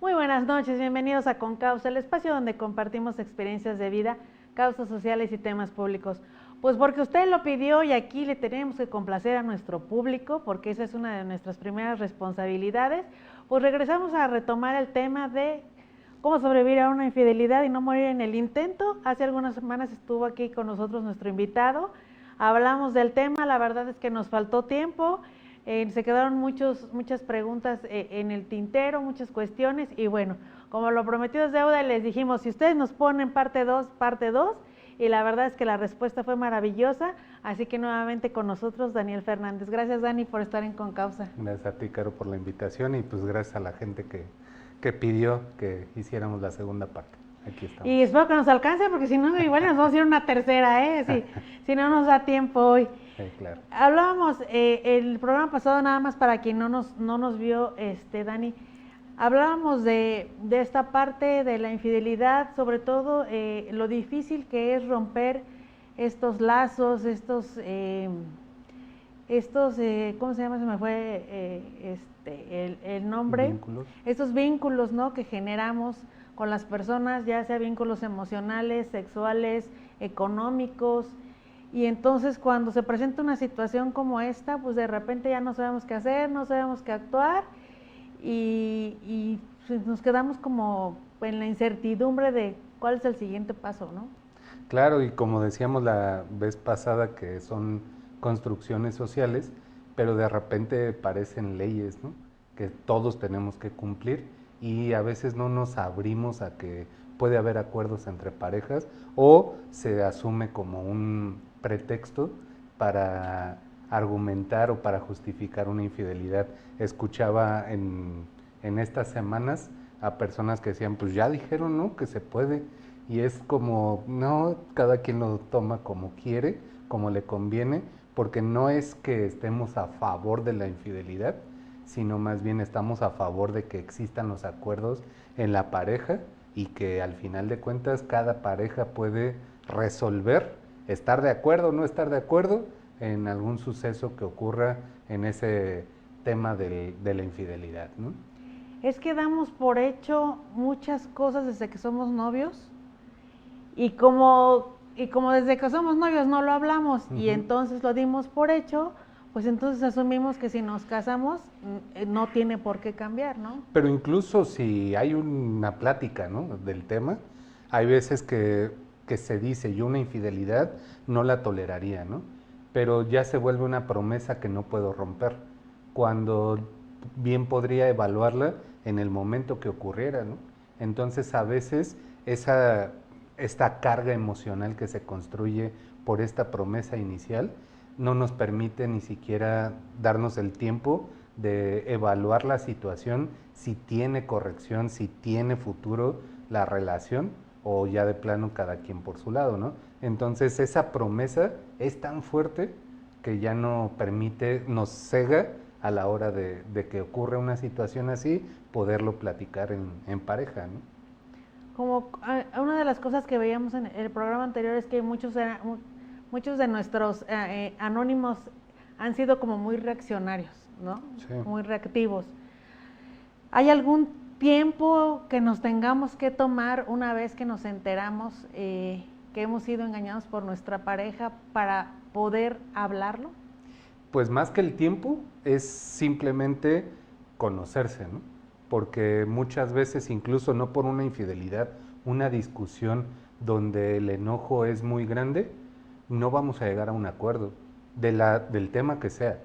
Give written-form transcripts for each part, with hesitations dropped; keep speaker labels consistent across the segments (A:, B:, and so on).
A: Muy buenas noches, bienvenidos a Con Causa, el espacio donde compartimos experiencias de vida, causas sociales y temas públicos. Pues porque usted lo pidió y aquí le tenemos que complacer a nuestro público, porque esa es una de nuestras primeras responsabilidades, pues regresamos a retomar el tema de cómo sobrevivir a una infidelidad y no morir en el intento. Hace algunas semanas estuvo aquí con nosotros nuestro invitado, hablamos del tema, la verdad es que nos faltó tiempo. Se quedaron muchas preguntas en el tintero, muchas cuestiones y bueno, como lo prometido es deuda, les dijimos, si ustedes nos ponen parte 2, y la verdad es que la respuesta fue maravillosa, así que nuevamente con nosotros Daniel Fernández. Gracias, Dani, por estar en Con Causa.
B: Gracias a ti, Caro, por la invitación y pues gracias a la gente que pidió que hiciéramos la segunda parte. Aquí estamos.
A: Y espero que nos alcance, porque si no, igual nos vamos a ir una tercera, si no nos da tiempo hoy.
B: Claro.
A: Hablábamos el programa pasado, nada más para quien no nos vio, Dani, hablábamos de esta parte de la infidelidad, sobre todo lo difícil que es romper estos lazos, ¿cómo se llama? Se me fue el nombre.
B: Vínculos.
A: Estos vínculos, ¿no?, que generamos con las personas, ya sea vínculos emocionales, sexuales, económicos. Y entonces cuando se presenta una situación como esta, pues de repente ya no sabemos qué hacer, no sabemos qué actuar y pues nos quedamos como en la incertidumbre de cuál es el siguiente paso, ¿no?
B: Claro, y como decíamos la vez pasada, que son construcciones sociales, pero de repente parecen leyes, ¿no?, que todos tenemos que cumplir y a veces no nos abrimos a que puede haber acuerdos entre parejas o se asume como un pretexto para argumentar o para justificar una infidelidad. Escuchaba en estas semanas a personas que decían, pues ya dijeron, ¿no?, que se puede, y es como, no, cada quien lo toma como quiere, como le conviene, porque no es que estemos a favor de la infidelidad, sino más bien estamos a favor de que existan los acuerdos en la pareja y que al final de cuentas cada pareja puede resolver, estar de acuerdo o no estar de acuerdo en algún suceso que ocurra en ese tema de la infidelidad, ¿no?
A: Es que damos por hecho muchas cosas desde que somos novios y como desde que somos novios no lo hablamos y entonces lo dimos por hecho, pues entonces asumimos que si nos casamos no tiene por qué cambiar, ¿no?
B: Pero incluso si hay una plática, ¿no?, del tema, hay veces que se dice, yo una infidelidad no la toleraría, ¿no?, pero ya se vuelve una promesa que no puedo romper, cuando bien podría evaluarla en el momento que ocurriera, ¿no? Entonces a veces esta carga emocional que se construye por esta promesa inicial no nos permite ni siquiera darnos el tiempo de evaluar la situación, si tiene corrección, si tiene futuro la relación, o ya de plano cada quien por su lado, ¿no? Entonces esa promesa es tan fuerte que ya no permite, nos cega a la hora de que ocurra una situación así, poderlo platicar en pareja, ¿no?
A: Como una de las cosas que veíamos en el programa anterior es que muchos de nuestros anónimos han sido como muy reaccionarios, ¿no?
B: Sí.
A: Muy reactivos. ¿Hay algún tiempo que nos tengamos que tomar una vez que nos enteramos que hemos sido engañados por nuestra pareja para poder hablarlo?
B: Pues más que el tiempo es simplemente conocerse, ¿no? Porque muchas veces, incluso no por una infidelidad, una discusión donde el enojo es muy grande, no vamos a llegar a un acuerdo del tema que sea.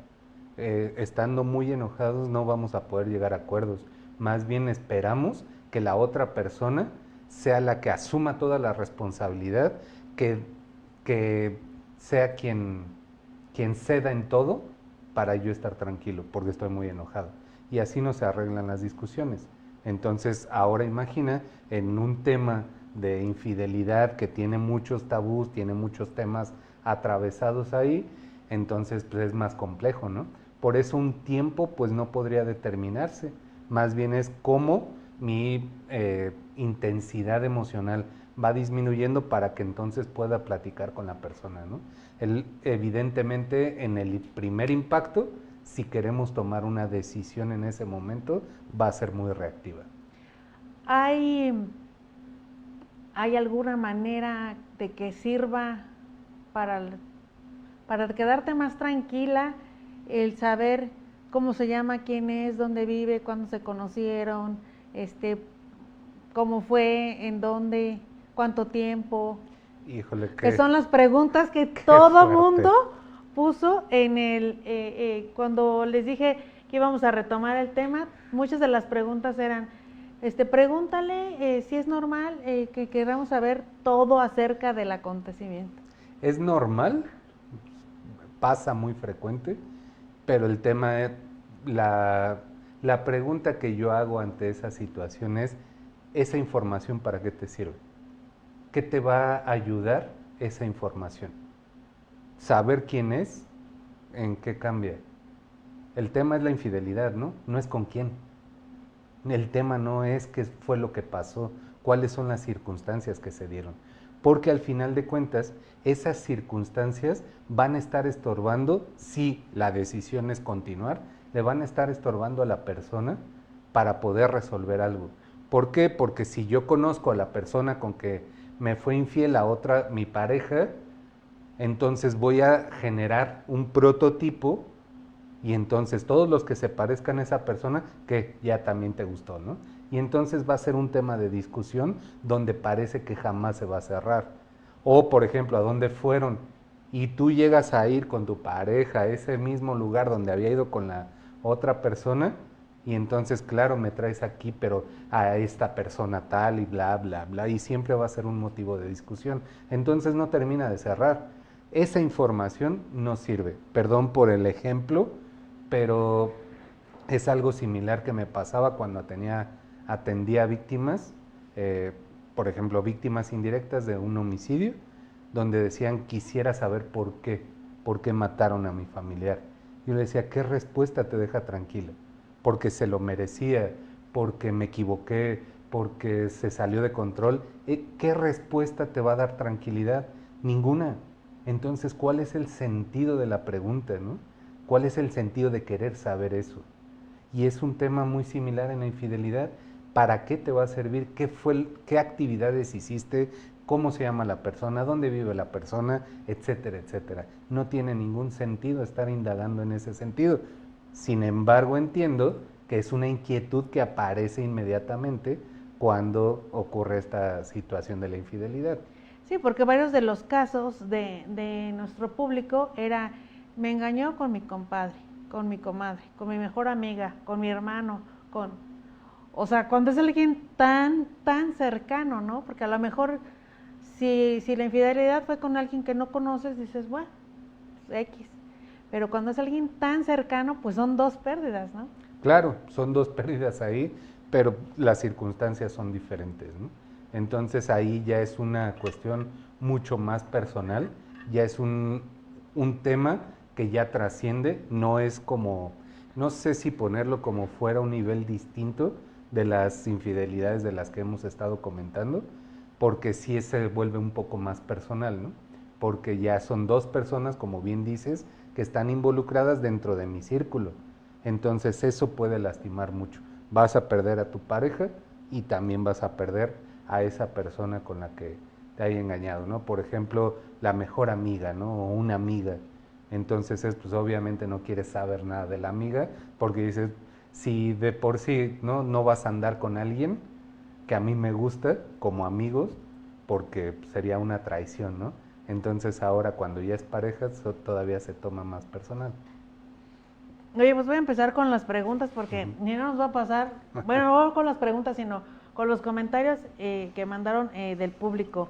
B: Estando muy enojados no vamos a poder llegar a acuerdos. Más bien esperamos que la otra persona sea la que asuma toda la responsabilidad, que sea quien ceda en todo para yo estar tranquilo, porque estoy muy enojado. Y así no se arreglan las discusiones. Entonces, ahora imagina en un tema de infidelidad que tiene muchos tabús, tiene muchos temas atravesados ahí, entonces pues es más complejo, ¿no? Por eso un tiempo pues no podría determinarse, más bien es cómo mi intensidad emocional va disminuyendo para que entonces pueda platicar con la persona, ¿no? Evidentemente en el primer impacto, si queremos tomar una decisión en ese momento, va a ser muy reactiva.
A: ¿Hay, ¿Hay alguna manera de que sirva para, para quedarte más tranquila el saber cómo se llama, quién es, dónde vive, cuándo se conocieron, cómo fue, en dónde, cuánto tiempo?
B: Híjole,
A: Que son las preguntas que
B: qué
A: todo
B: fuerte.
A: mundo puso en cuando les dije que íbamos a retomar el tema. Muchas de las preguntas eran, pregúntale si es normal que queramos saber todo acerca del acontecimiento.
B: Es normal, pasa muy frecuente, pero el tema es, la pregunta que yo hago ante esa situación es, ¿esa información para qué te sirve? ¿Qué te va a ayudar esa información? Saber quién es, ¿en qué cambia? El tema es la infidelidad, ¿no? No es con quién. El tema no es qué fue lo que pasó, cuáles son las circunstancias que se dieron. Porque al final de cuentas, esas circunstancias van a estar estorbando, si la decisión es continuar, le van a estar estorbando a la persona para poder resolver algo. ¿Por qué? Porque si yo conozco a la persona con que me fue infiel a otra, mi pareja, entonces voy a generar un prototipo y entonces todos los que se parezcan a esa persona, que ya también te gustó, ¿no? Y entonces va a ser un tema de discusión donde parece que jamás se va a cerrar. O, por ejemplo, ¿a dónde fueron? Y tú llegas a ir con tu pareja a ese mismo lugar donde había ido con la otra persona, y entonces, claro, me traes aquí, pero a esta persona tal y bla, bla, bla, y siempre va a ser un motivo de discusión. Entonces no termina de cerrar. Esa información no sirve. Perdón por el ejemplo, pero es algo similar que me pasaba cuando atendía víctimas, por ejemplo, víctimas indirectas de un homicidio, donde decían, quisiera saber por qué mataron a mi familiar. Yo le decía, ¿qué respuesta te deja tranquila? Porque se lo merecía, porque me equivoqué, porque se salió de control. ¿Qué respuesta te va a dar tranquilidad? Ninguna. Entonces, ¿cuál es el sentido de la pregunta, no? ¿Cuál es el sentido de querer saber eso? Y es un tema muy similar en la infidelidad. ¿Para qué te va a servir? ¿Qué actividades hiciste? ¿Cómo se llama la persona? ¿Dónde vive la persona? Etcétera, etcétera. No tiene ningún sentido estar indagando en ese sentido. Sin embargo, entiendo que es una inquietud que aparece inmediatamente cuando ocurre esta situación de la infidelidad.
A: Sí, porque varios de los casos de nuestro público era, me engañó con mi compadre, con mi comadre, con mi mejor amiga, con mi hermano, o sea, cuando es alguien tan cercano, ¿no? Porque a lo mejor si la infidelidad fue con alguien que no conoces, dices, bueno, pues, X. Pero cuando es alguien tan cercano, pues son dos pérdidas, ¿no?
B: Claro, son dos pérdidas ahí, pero las circunstancias son diferentes, ¿no? Entonces ahí ya es una cuestión mucho más personal, ya es un tema que ya trasciende, no es como, no sé si ponerlo como fuera un nivel distinto de las infidelidades de las que hemos estado comentando, porque sí se vuelve un poco más personal, ¿no? Porque ya son dos personas, como bien dices, que están involucradas dentro de mi círculo. Entonces eso puede lastimar mucho. Vas a perder a tu pareja y también vas a perder a esa persona con la que te haya engañado, ¿no? Por ejemplo, la mejor amiga, ¿no? O una amiga. Entonces, pues obviamente no quieres saber nada de la amiga porque dices, si de por sí no vas a andar con alguien que a mí me gusta como amigos, porque sería una traición, ¿no? Entonces ahora cuando ya es pareja, todavía se toma más personal.
A: Oye, pues voy a empezar con las preguntas porque ni no nos va a pasar, bueno, no con las preguntas, sino con los comentarios que mandaron del público.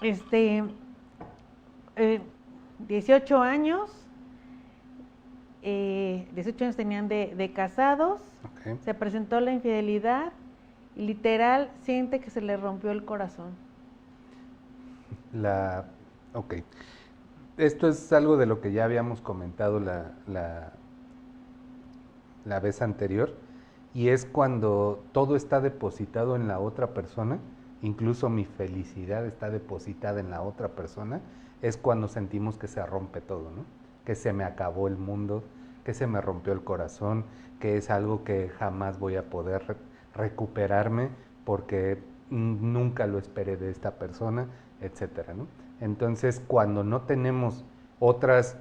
A: 18 años, 18 años tenían de casados,
B: Okay.
A: se presentó la infidelidad y literal siente que se le rompió el corazón.
B: Ok. Esto es algo de lo que ya habíamos comentado la vez anterior, y es cuando todo está depositado en la otra persona, incluso mi felicidad está depositada en la otra persona, es cuando sentimos que se rompe todo, ¿no? Que se me acabó el mundo, que se me rompió el corazón, que es algo que jamás voy a poder recuperarme porque nunca lo esperé de esta persona, etcétera, ¿no? Entonces, cuando no tenemos otros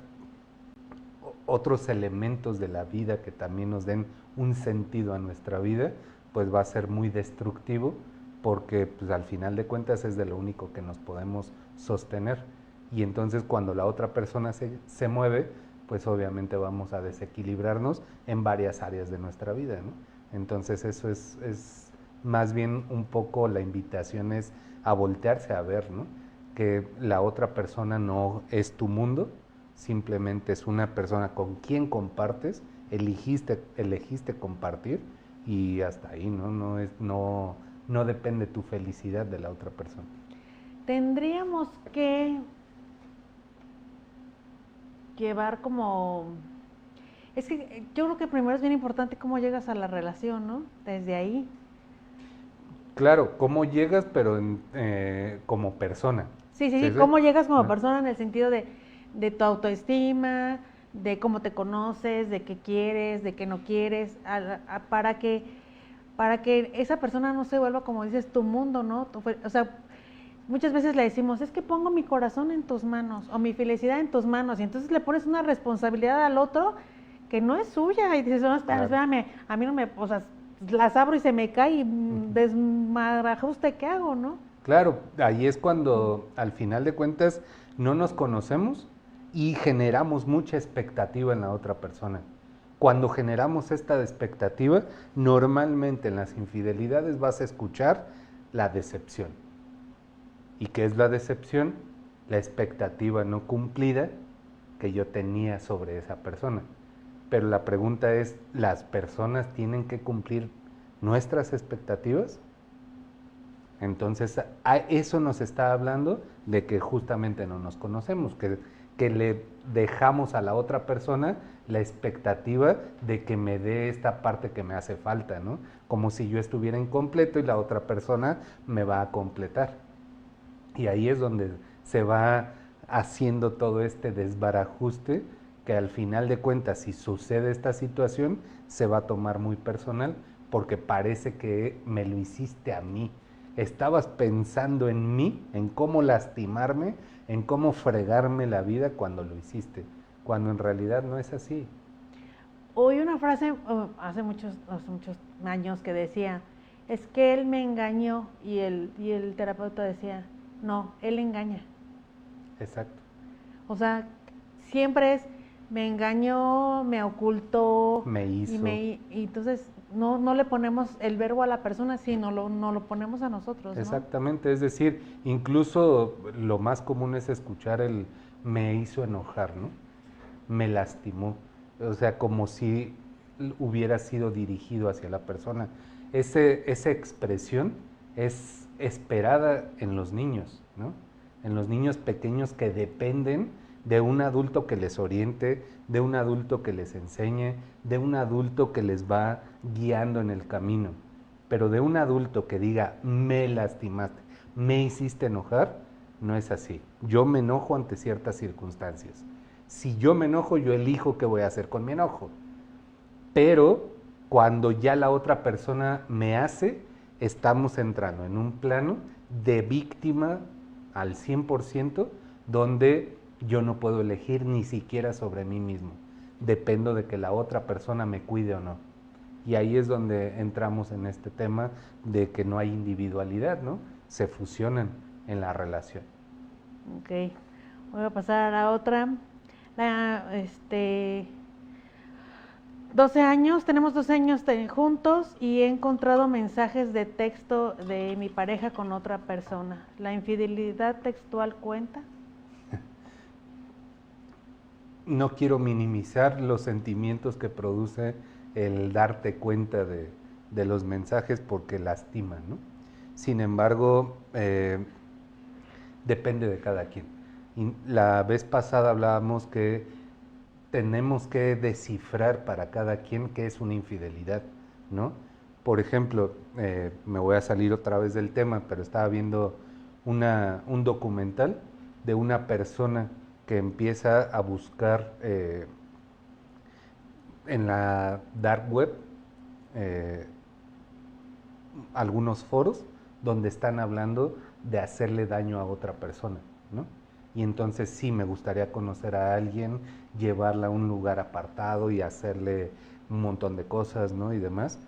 B: elementos de la vida que también nos den un sentido a nuestra vida, pues va a ser muy destructivo, porque pues, al final de cuentas es de lo único que nos podemos sostener. Y entonces cuando la otra persona se mueve, pues obviamente vamos a desequilibrarnos en varias áreas de nuestra vida, ¿no? Entonces eso es más bien un poco la invitación es a voltearse a ver, ¿no? Que la otra persona no es tu mundo, simplemente es una persona con quien compartes, elegiste compartir y hasta ahí, ¿no? No depende tu felicidad de la otra persona.
A: Tendríamos que llevar como... Es que yo creo que primero es bien importante cómo llegas a la relación, ¿no? Desde ahí.
B: Claro, cómo llegas, pero como persona.
A: Sí, cómo llegas como persona en el sentido de tu autoestima, de cómo te conoces, de qué quieres, de qué no quieres, para que esa persona no se vuelva, como dices, tu mundo, ¿no? O sea, muchas veces le decimos, es que pongo mi corazón en tus manos o mi felicidad en tus manos, y entonces le pones una responsabilidad al otro que no es suya, y dices, no, espérame, a mí no me, o sea, las abro y se me cae y desmarajuste, ¿qué hago, no?
B: Claro, ahí es cuando al final de cuentas no nos conocemos y generamos mucha expectativa en la otra persona. Cuando generamos esta expectativa, normalmente en las infidelidades vas a escuchar la decepción. ¿Y qué es la decepción? La expectativa no cumplida que yo tenía sobre esa persona. Pero la pregunta es, ¿las personas tienen que cumplir nuestras expectativas? Entonces, a eso nos está hablando de que justamente no nos conocemos, que le dejamos a la otra persona la expectativa de que me dé esta parte que me hace falta, ¿no? Como si yo estuviera incompleto y la otra persona me va a completar. Y ahí es donde se va haciendo todo este desbarajuste, que al final de cuentas, si sucede esta situación, se va a tomar muy personal, porque parece que me lo hiciste a mí. Estabas pensando en mí, en cómo lastimarme, en cómo fregarme la vida cuando lo hiciste, cuando en realidad no es así.
A: Oí una frase hace muchos años que decía, es que él me engañó, y el terapeuta decía, no, él engaña.
B: Exacto.
A: O sea, siempre es, me engañó, me ocultó,
B: Me hizo.
A: y entonces no le ponemos el verbo a la persona, sino no lo ponemos a nosotros, ¿no?
B: Exactamente, es decir, incluso lo más común es escuchar el me hizo enojar, ¿no? Me lastimó, o sea, como si hubiera sido dirigido hacia la persona. Esa expresión es esperada en los niños, ¿no? En los niños pequeños que dependen de un adulto que les oriente, de un adulto que les enseñe, de un adulto que les va guiando en el camino. Pero de un adulto que diga, me lastimaste, me hiciste enojar, no es así. Yo me enojo ante ciertas circunstancias. Si yo me enojo, yo elijo qué voy a hacer con mi enojo. Pero cuando ya la otra persona me hace, estamos entrando en un plano de víctima al 100%, donde yo no puedo elegir ni siquiera sobre mí mismo. Dependo de que la otra persona me cuide o no. Y ahí es donde entramos en este tema de que no hay individualidad, ¿no? Se fusionan en la relación.
A: Ok, voy a pasar a la otra. 12 años, tenemos 12 años juntos y he encontrado mensajes de texto de mi pareja con otra persona. ¿La infidelidad textual cuenta?
B: No quiero minimizar los sentimientos que produce el darte cuenta de los mensajes porque lastiman, ¿no? Sin embargo, depende de cada quien. Y la vez pasada hablábamos que tenemos que descifrar para cada quien qué es una infidelidad, ¿no? Por ejemplo, me voy a salir otra vez del tema, pero estaba viendo un documental de una persona que empieza a buscar en la dark web algunos foros donde están hablando de hacerle daño a otra persona, ¿no? Y entonces sí me gustaría conocer a alguien, llevarla a un lugar apartado y hacerle un montón de cosas, ¿no? Y demás.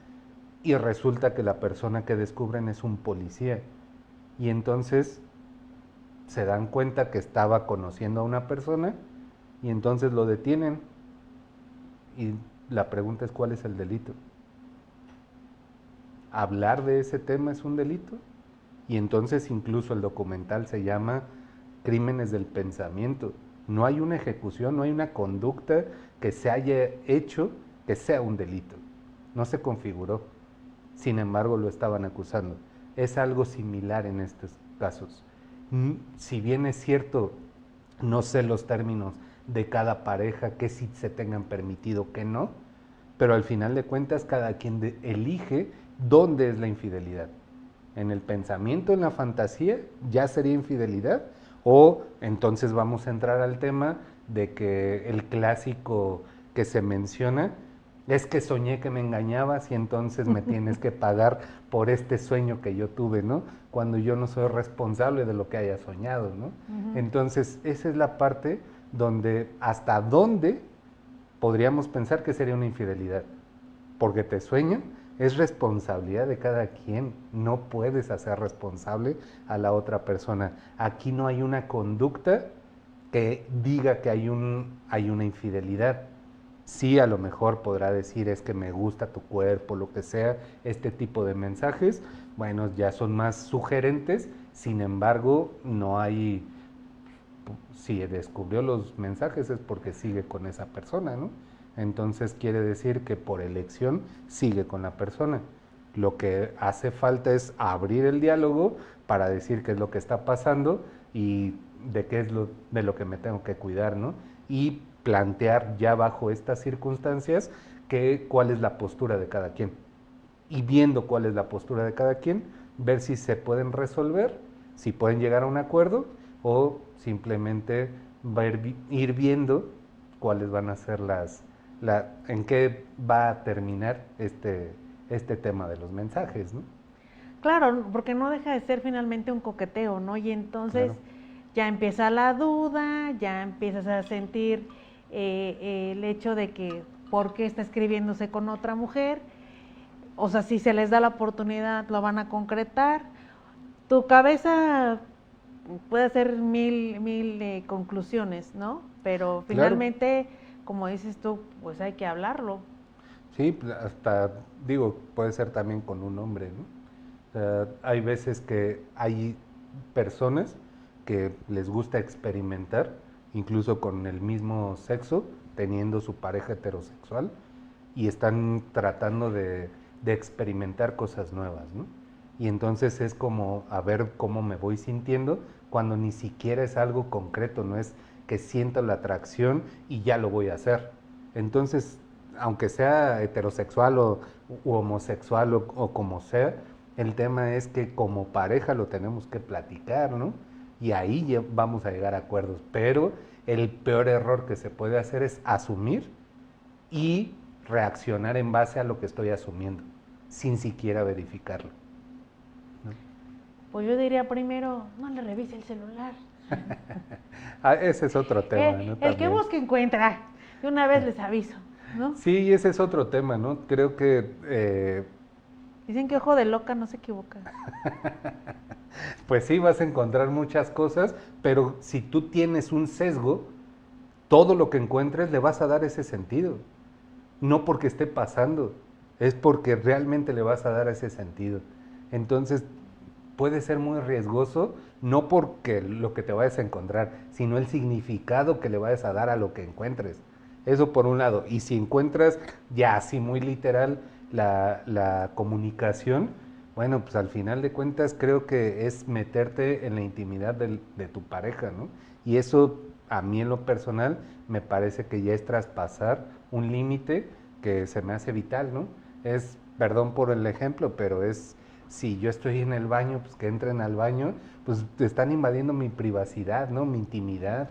B: Y resulta que la persona que descubren es un policía. Y entonces se dan cuenta que estaba conociendo a una persona y entonces lo detienen. Y la pregunta es, ¿cuál es el delito? ¿Hablar de ese tema es un delito? Y entonces incluso el documental se llama Crímenes del Pensamiento. No hay una ejecución, no hay una conducta que se haya hecho que sea un delito. No se configuró. Sin embargo, lo estaban acusando. Es algo similar en estos casos. Si bien es cierto, no sé los términos de cada pareja, que sí se tengan permitido, que no, pero al final de cuentas cada quien elige dónde es la infidelidad. En el pensamiento, en la fantasía, ya sería infidelidad, o entonces vamos a entrar al tema de que el clásico que se menciona es que soñé que me engañabas y entonces me tienes que pagar por este sueño que yo tuve, ¿no? Cuando yo no soy responsable de lo que haya soñado, ¿no? Entonces, esa es la parte donde hasta dónde podríamos pensar que sería una infidelidad. Porque te sueñan, es responsabilidad de cada quien. No puedes hacer responsable a la otra persona. Aquí no hay una conducta que diga que hay una infidelidad. Sí, a lo mejor podrá decir es que me gusta tu cuerpo, lo que sea, este tipo de mensajes, bueno, ya son más sugerentes, sin embargo, no hay, si descubrió los mensajes es porque sigue con esa persona, ¿no? Entonces quiere decir que por elección sigue con la persona. Lo que hace falta es abrir el diálogo para decir qué es lo que está pasando y de qué es de lo que me tengo que cuidar, ¿no? Y plantear ya bajo estas circunstancias cuál es la postura de cada quien. Y viendo cuál es la postura de cada quien, ver si se pueden resolver, si pueden llegar a un acuerdo o simplemente ir viendo cuáles van a ser en qué va a terminar este tema de los mensajes, ¿no?
A: Claro, porque no deja de ser finalmente un coqueteo, ¿no? Y entonces ya empieza la duda, ya empiezas a sentir el hecho de que por qué está escribiéndose con otra mujer, o sea, si se les da la oportunidad lo van a concretar. Tu cabeza puede hacer mil conclusiones, ¿no? Pero finalmente, como dices tú, pues hay que hablarlo.
B: Sí, hasta digo, puede ser también con un hombre, ¿no? O sea, hay veces que hay personas que les gusta experimentar, incluso con el mismo sexo, teniendo su pareja heterosexual, y están tratando de experimentar cosas nuevas, ¿no? Y entonces es como a ver cómo me voy sintiendo cuando ni siquiera es algo concreto, no es que siento la atracción y ya lo voy a hacer. Entonces, aunque sea heterosexual u homosexual o como sea, el tema es que como pareja lo tenemos que platicar, ¿no? Y ahí vamos a llegar a acuerdos. Pero el peor error que se puede hacer es asumir y reaccionar en base a lo que estoy asumiendo, sin siquiera verificarlo, ¿no?
A: Pues yo diría primero, no le revise el celular.
B: Ese es otro tema, ¿no?
A: El que busque encuentra. De una vez les aviso, ¿no?
B: Sí, ese es otro tema, ¿no? Creo que...
A: Dicen que ojo de loca no se equivoca.
B: Pues sí, vas a encontrar muchas cosas, pero si tú tienes un sesgo, todo lo que encuentres le vas a dar ese sentido. No porque esté pasando, es porque realmente le vas a dar ese sentido. Entonces, puede ser muy riesgoso, no porque lo que te vayas a encontrar, sino el significado que le vayas a dar a lo que encuentres. Eso por un lado. Y si encuentras ya así muy literal la comunicación, bueno, pues al final de cuentas creo que es meterte en la intimidad de tu pareja, ¿no? Y eso a mí en lo personal me parece que ya es traspasar un límite que se me hace vital, ¿no? Es, perdón por el ejemplo, pero es, si yo estoy en el baño, pues que entren al baño, pues están invadiendo mi privacidad, ¿no? Mi intimidad.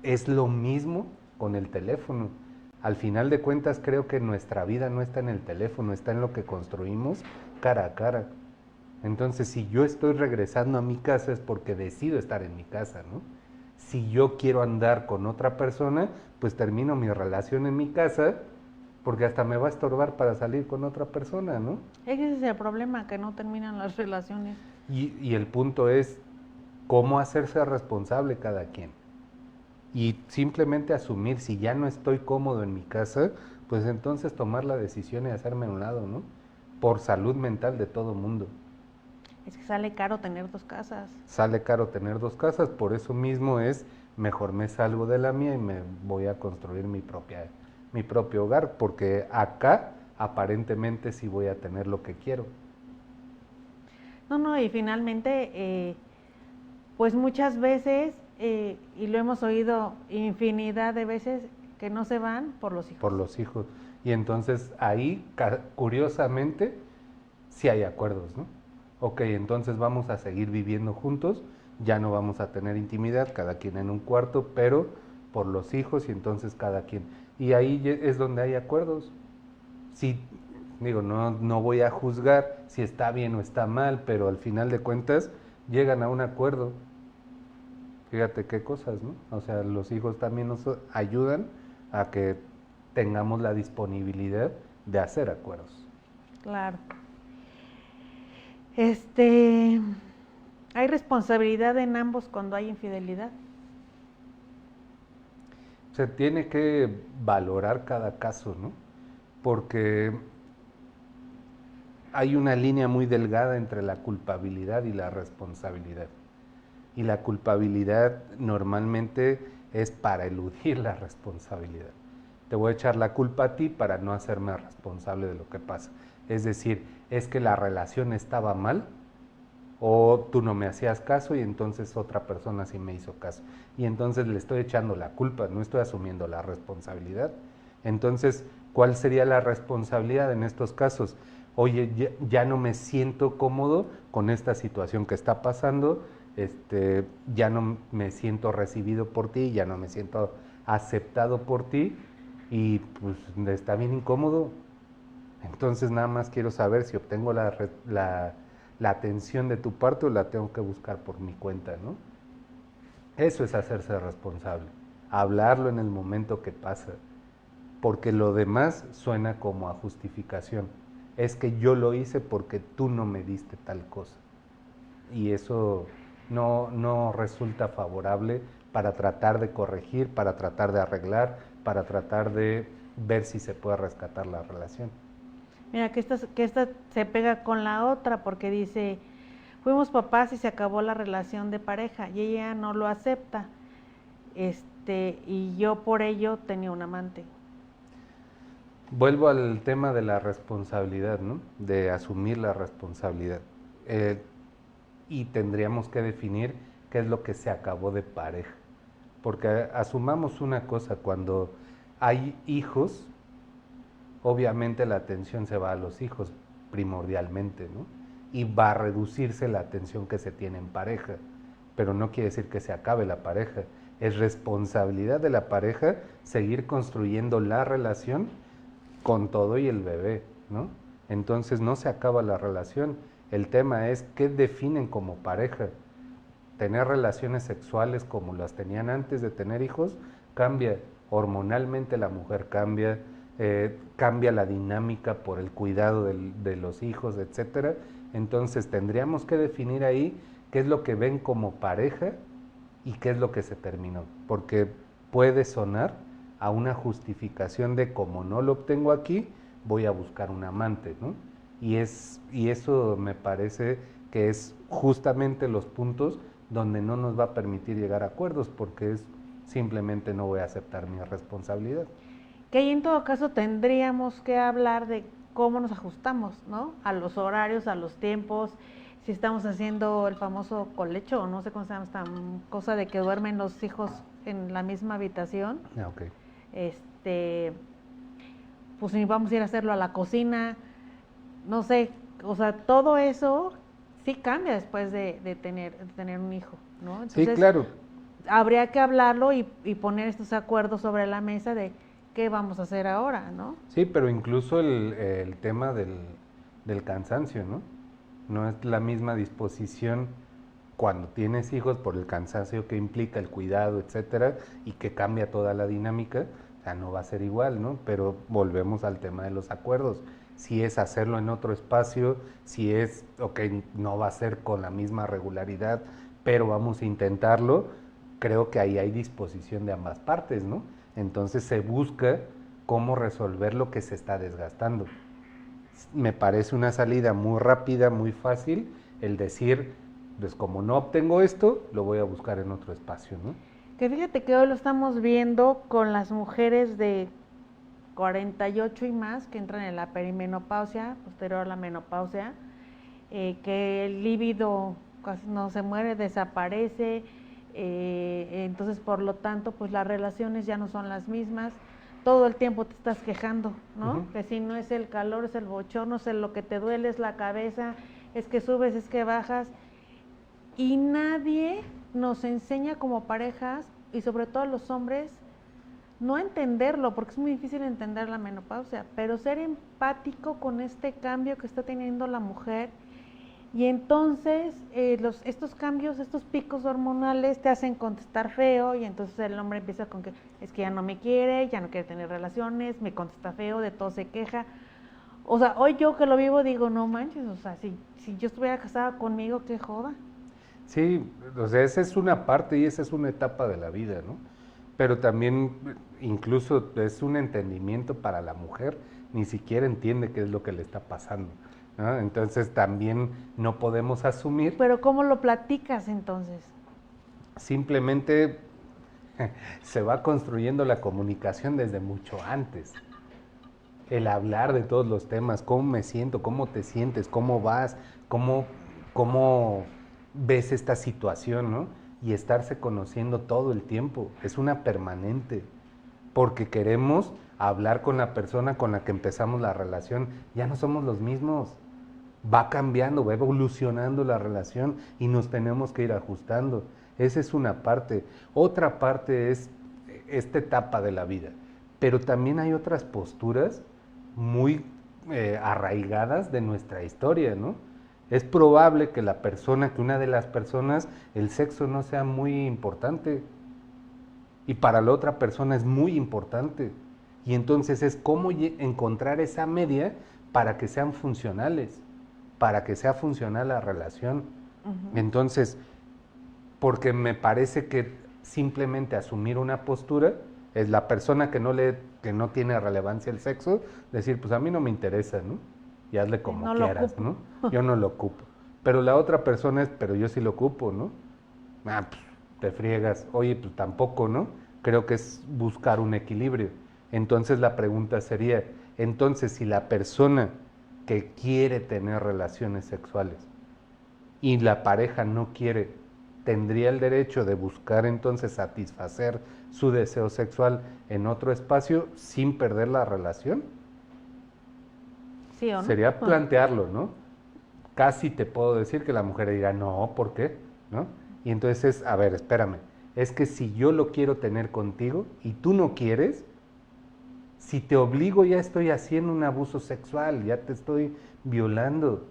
B: Es lo mismo con el teléfono. Al final de cuentas creo que nuestra vida no está en el teléfono, está en lo que construimos cara a cara. Entonces, si yo estoy regresando a mi casa es porque decido estar en mi casa, ¿no? Si yo quiero andar con otra persona, pues termino mi relación en mi casa porque hasta me va a estorbar para salir con otra persona, ¿no?
A: Ese es el problema, que no terminan las relaciones.
B: Y el punto es cómo hacerse responsable cada quien. Y simplemente asumir, si ya no estoy cómodo en mi casa, pues entonces tomar la decisión y hacerme a un lado, ¿no? Por salud mental de todo mundo.
A: Es que sale caro tener 2 casas.
B: Sale caro tener 2 casas, por eso mismo es, mejor me salgo de la mía y me voy a construir mi propio hogar, porque acá aparentemente sí voy a tener lo que quiero.
A: No, y finalmente, pues muchas veces, y lo hemos oído infinidad de veces, que no se van por los hijos.
B: Por los hijos. Y entonces ahí, curiosamente, sí hay acuerdos, ¿no? Ok, entonces vamos a seguir viviendo juntos, ya no vamos a tener intimidad, cada quien en un cuarto, pero por los hijos y entonces cada quien. Y ahí es donde hay acuerdos. Sí, digo, no voy a juzgar si está bien o está mal, pero al final de cuentas llegan a un acuerdo. Fíjate qué cosas, ¿no? O sea, los hijos también nos ayudan a que tengamos la disponibilidad de hacer acuerdos.
A: Claro. ¿Hay responsabilidad en ambos cuando hay infidelidad?
B: Se tiene que valorar cada caso, ¿no? Porque hay una línea muy delgada entre la culpabilidad y la responsabilidad. Y la culpabilidad normalmente es para eludir la responsabilidad. Te voy a echar la culpa a ti para no hacerme responsable de lo que pasa. Es decir, es que la relación estaba mal o tú no me hacías caso y entonces otra persona sí me hizo caso. Y entonces le estoy echando la culpa, no estoy asumiendo la responsabilidad. Entonces, ¿cuál sería la responsabilidad en estos casos? Oye, ya no me siento cómodo con esta situación que está pasando, ya no me siento recibido por ti, ya no me siento aceptado por ti y pues está bien incómodo. Entonces nada más quiero saber si obtengo la atención de tu parte o la tengo que buscar por mi cuenta, ¿no? Eso es hacerse responsable, hablarlo en el momento que pasa, porque lo demás suena como a justificación. Es que yo lo hice porque tú no me diste tal cosa. Y eso no resulta favorable para tratar de corregir, para tratar de arreglar, para tratar de ver si se puede rescatar la relación.
A: Mira, que esta se pega con la otra porque dice, fuimos papás y se acabó la relación de pareja y ella no lo acepta, y yo por ello tenía un amante.
B: Vuelvo al tema de la responsabilidad, ¿no? De asumir la responsabilidad. Y tendríamos que definir qué es lo que se acabó de pareja. Porque asumamos una cosa, cuando hay hijos, obviamente la atención se va a los hijos primordialmente, ¿no? Y va a reducirse la atención que se tiene en pareja, pero no quiere decir que se acabe la pareja. Es responsabilidad de la pareja seguir construyendo la relación con todo y el bebé, ¿no? Entonces no se acaba la relación. El tema es qué definen como pareja. Tener relaciones sexuales como las tenían antes de tener hijos cambia. Hormonalmente la mujer cambia, cambia la dinámica por el cuidado de los hijos, etcétera. Entonces tendríamos que definir ahí qué es lo que ven como pareja y qué es lo que se terminó, porque puede sonar a una justificación de como no lo obtengo aquí, voy a buscar un amante, ¿no? Y eso me parece que es justamente los puntos donde no nos va a permitir llegar a acuerdos, porque es simplemente no voy a aceptar mi responsabilidad.
A: Que ahí en todo caso tendríamos que hablar de cómo nos ajustamos, ¿no? A los horarios, a los tiempos, si estamos haciendo el famoso colecho, o no sé cómo se llama esta cosa de que duermen los hijos en la misma habitación.
B: Ah, okay.
A: Pues si vamos a ir a hacerlo a la cocina, no sé, o sea, todo eso sí cambia después de tener un hijo, ¿no? Entonces,
B: sí, claro.
A: Habría que hablarlo y poner estos acuerdos sobre la mesa de qué vamos a hacer ahora, ¿no?
B: Sí, pero incluso el tema del cansancio, ¿no? No es la misma disposición cuando tienes hijos por el cansancio que implica el cuidado, etcétera, y que cambia toda la dinámica, o sea, no va a ser igual, ¿no? Pero volvemos al tema de los acuerdos. Si es hacerlo en otro espacio, si es, ok, no va a ser con la misma regularidad, pero vamos a intentarlo, creo que ahí hay disposición de ambas partes, ¿no? Entonces se busca cómo resolver lo que se está desgastando. Me parece una salida muy rápida, muy fácil, el decir, pues como no obtengo esto, lo voy a buscar en otro espacio, ¿no?
A: Que fíjate que hoy lo estamos viendo con las mujeres de 48 y más que entran en la perimenopausia, posterior a la menopausia, que el líbido casi no se muere, desaparece, entonces por lo tanto pues las relaciones ya no son las mismas, todo el tiempo te estás quejando, ¿no? Que si no es el calor, es el bochorno, es lo que te duele, es la cabeza, es que subes, es que bajas, y nadie nos enseña como parejas, y sobre todo los hombres, no entenderlo, porque es muy difícil entender la menopausia, pero ser empático con este cambio que está teniendo la mujer, y entonces estos cambios, estos picos hormonales te hacen contestar feo, y entonces el hombre empieza con que es que ya no me quiere, ya no quiere tener relaciones, me contesta feo, de todo se queja. O sea, hoy yo que lo vivo digo, no manches, o sea, si yo estuviera casada conmigo, qué joda.
B: Sí, o sea, esa es una parte y esa es una etapa de la vida, ¿no? Pero también incluso es un entendimiento para la mujer, ni siquiera entiende qué es lo que le está pasando, ¿no? Entonces también no podemos asumir.
A: Pero ¿cómo lo platicas entonces?
B: Simplemente se va construyendo la comunicación desde mucho antes. El hablar de todos los temas, cómo me siento, cómo te sientes, cómo vas, cómo ves esta situación, ¿no? Y estarse conociendo todo el tiempo, es una permanente, porque queremos hablar con la persona con la que empezamos la relación, ya no somos los mismos, va cambiando, va evolucionando la relación y nos tenemos que ir ajustando. Esa es una parte. Otra parte es esta etapa de la vida, pero también hay otras posturas muy arraigadas de nuestra historia, ¿no? Es probable que una de las personas, el sexo no sea muy importante y para la otra persona es muy importante. Y entonces es cómo encontrar esa media para que sean funcionales, para que sea funcional la relación. Entonces, porque me parece que simplemente asumir una postura es la persona que no tiene relevancia el sexo, decir, pues a mí no me interesa, ¿no? Y hazle como
A: No
B: quieras, ¿no? Yo no lo ocupo. Pero la otra persona es, pero yo sí lo ocupo, ¿no? Ah, pues te friegas. Oye, pues tampoco, ¿no? Creo que es buscar un equilibrio. Entonces la pregunta sería, entonces si la persona que quiere tener relaciones sexuales y la pareja no quiere, ¿tendría el derecho de buscar entonces satisfacer su deseo sexual en otro espacio sin perder la relación?
A: ¿Sí o no?
B: Sería plantearlo, ¿no? Casi te puedo decir que la mujer dirá, no, ¿por qué? ¿No? Y entonces a ver, espérame, es que si yo lo quiero tener contigo y tú no quieres, si te obligo ya estoy haciendo un abuso sexual, ya te estoy violando.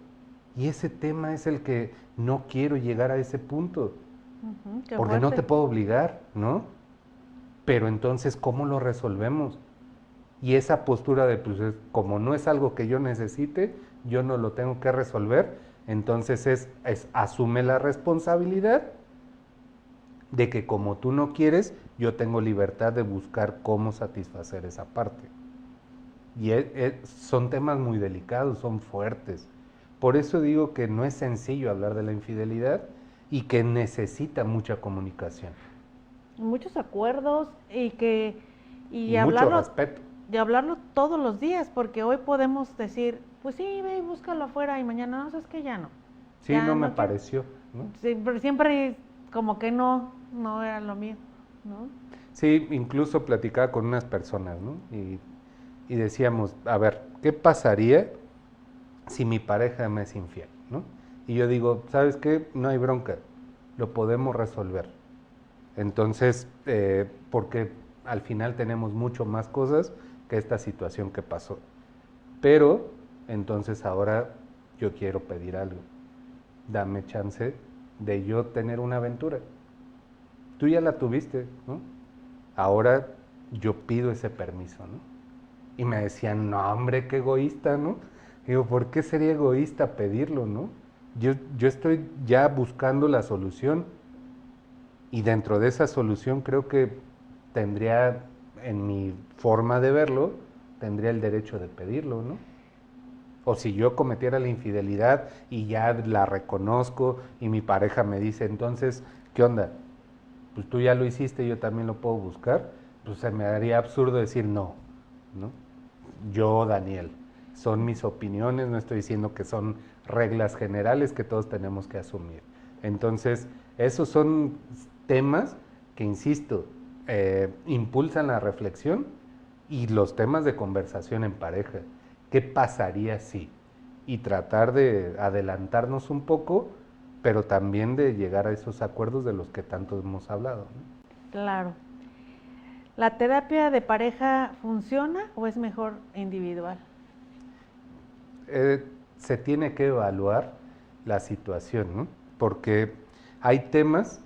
B: Y ese tema es el que no quiero llegar a ese punto, porque no te puedo obligar, ¿no? Pero entonces, ¿cómo lo resolvemos? Y esa postura de, pues, como no es algo que yo necesite, yo no lo tengo que resolver, entonces es asume la responsabilidad de que como tú no quieres, yo tengo libertad de buscar cómo satisfacer esa parte. Y son temas muy delicados, son fuertes. Por eso digo que no es sencillo hablar de la infidelidad y que necesita mucha comunicación.
A: Muchos acuerdos
B: Y mucho respeto.
A: De hablarlo todos los días, porque hoy podemos decir, pues sí, ve y búscalo afuera, y mañana, no, es que ya no.
B: Sí, ya no me pareció, ¿no?
A: Siempre como que no era lo mío, ¿no?
B: Sí, incluso platicaba con unas personas, ¿no? Y decíamos, a ver, ¿qué pasaría si mi pareja me es infiel, ¿no? Y yo digo, ¿sabes qué? No hay bronca, lo podemos resolver. Entonces, porque al final tenemos mucho más cosas que esta situación que pasó. Pero, entonces ahora yo quiero pedir algo, dame chance de yo tener una aventura. Tú ya la tuviste, ¿no? Ahora yo pido ese permiso, ¿no? Y me decían, no, hombre, qué egoísta, ¿no? Digo, ¿por qué sería egoísta pedirlo, no? Yo estoy ya buscando la solución y dentro de esa solución creo que tendría, en mi forma de verlo, tendría el derecho de pedirlo, ¿no? O si yo cometiera la infidelidad y ya la reconozco y mi pareja me dice, entonces, ¿qué onda? Pues tú ya lo hiciste, yo también lo puedo buscar, pues se me haría absurdo decir no, ¿no? Yo, Daniel, son mis opiniones, no estoy diciendo que son reglas generales que todos tenemos que asumir. Entonces, esos son temas que, insisto, impulsan la reflexión y los temas de conversación en pareja. ¿Qué pasaría si? Y tratar de adelantarnos un poco, pero también de llegar a esos acuerdos de los que tanto hemos hablado, ¿no?
A: Claro. ¿La terapia de pareja funciona o es mejor individual?
B: Se tiene que evaluar la situación, ¿no? Porque hay temas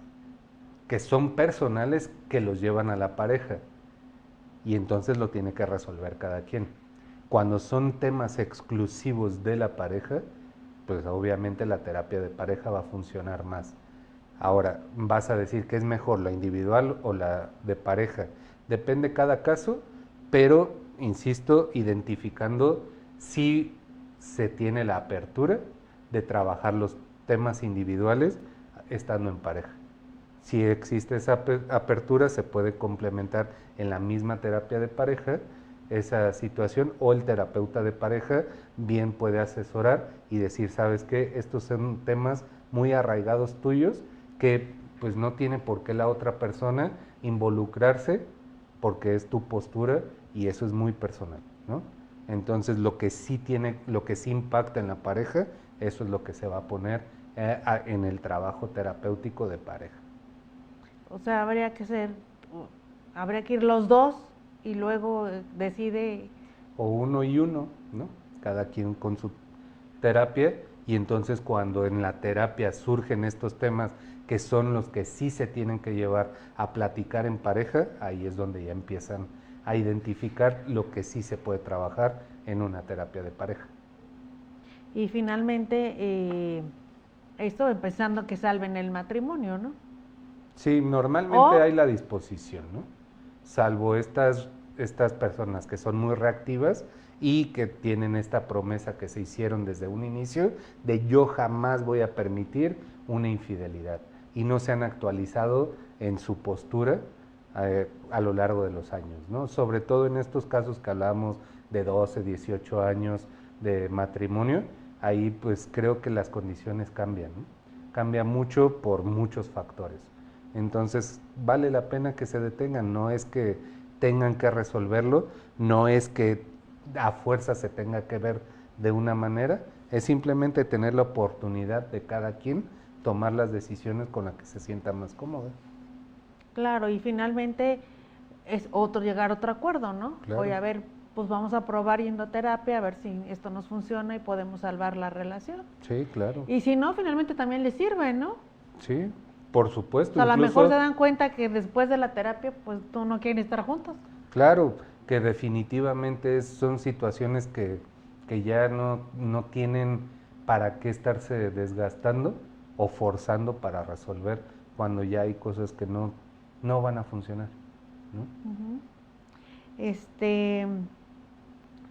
B: que son personales que los llevan a la pareja y entonces lo tiene que resolver cada quien. Cuando son temas exclusivos de la pareja, pues obviamente la terapia de pareja va a funcionar más. Ahora, vas a decir que es mejor la individual o la de pareja. Depende cada caso, pero, insisto, identificando si se tiene la apertura de trabajar los temas individuales estando en pareja. Si existe esa apertura, se puede complementar en la misma terapia de pareja esa situación, o el terapeuta de pareja bien puede asesorar y decir, ¿sabes qué? Estos son temas muy arraigados tuyos que pues no tiene por qué la otra persona involucrarse porque es tu postura y eso es muy personal, ¿no? Entonces lo que sí impacta en la pareja, eso es lo que se va a poner en el trabajo terapéutico de pareja.
A: O sea, habría que ir los dos y luego decide.
B: O uno y uno, ¿no? Cada quien con su terapia, y entonces cuando en la terapia surgen estos temas que son los que sí se tienen que llevar a platicar en pareja, ahí es donde ya empiezan a identificar lo que sí se puede trabajar en una terapia de pareja.
A: Y finalmente, esto empezando que salven el matrimonio, ¿no?
B: Sí, normalmente hay la disposición, ¿no? Salvo estas personas que son muy reactivas y que tienen esta promesa que se hicieron desde un inicio de yo jamás voy a permitir una infidelidad y no se han actualizado en su postura a lo largo de los años, ¿no? Sobre todo en estos casos que hablamos de 12, 18 años de matrimonio, ahí pues creo que las condiciones cambian, ¿no? Cambia mucho por muchos factores. Entonces vale la pena que se detengan, no es que tengan que resolverlo, no es que a fuerza se tenga que ver de una manera, es simplemente tener la oportunidad de cada quien tomar las decisiones con las que se sienta más cómoda.
A: Claro, y finalmente es llegar a otro acuerdo, ¿no?
B: Claro.
A: Oye, a ver, pues vamos a probar yendo a terapia, a ver si esto nos funciona y podemos salvar la relación.
B: Sí, claro.
A: Y si no, finalmente también les sirve, ¿no?
B: Sí, por supuesto.
A: O sea, a lo mejor se dan cuenta que después de la terapia, pues tú no quieren estar juntos.
B: Claro, que definitivamente son situaciones que ya no tienen para qué estarse desgastando o forzando para resolver cuando ya hay cosas que no van a funcionar, ¿no?
A: Uh-huh.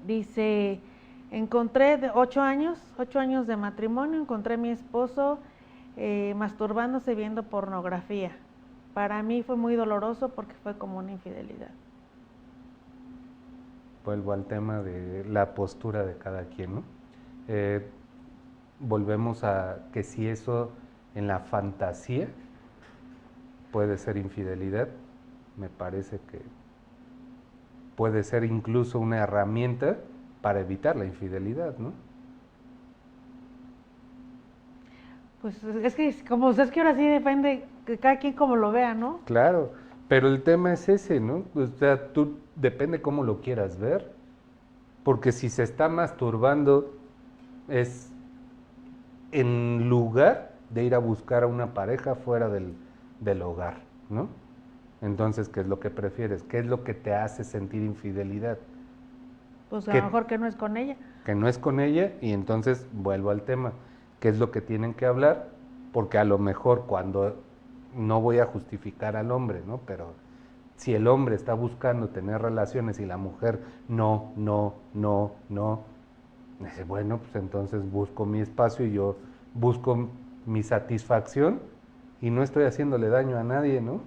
A: Dice, encontré de 8 años de matrimonio, encontré a mi esposo masturbándose viendo pornografía. Para mí fue muy doloroso porque fue como una infidelidad.
B: Vuelvo al tema de la postura de cada quien, ¿no? Volvemos a que si eso en la fantasía puede ser infidelidad, me parece que puede ser incluso una herramienta para evitar la infidelidad, ¿no?
A: Pues es que ahora sí depende de cada quien como lo vea, ¿no?
B: Claro, pero el tema es ese, ¿no? O sea, depende cómo lo quieras ver, porque si se está masturbando es en lugar de ir a buscar a una pareja fuera del hogar, ¿no? Entonces, ¿qué es lo que prefieres? ¿Qué es lo que te hace sentir infidelidad?
A: Pues a lo mejor que no es con ella.
B: Que no es con ella, y entonces vuelvo al tema. ¿Qué es lo que tienen que hablar? Porque a lo mejor cuando, no voy a justificar al hombre, ¿no? Pero si el hombre está buscando tener relaciones y la mujer no, dice, bueno, pues entonces busco mi espacio y yo busco mi satisfacción y no estoy haciéndole daño a nadie, ¿no?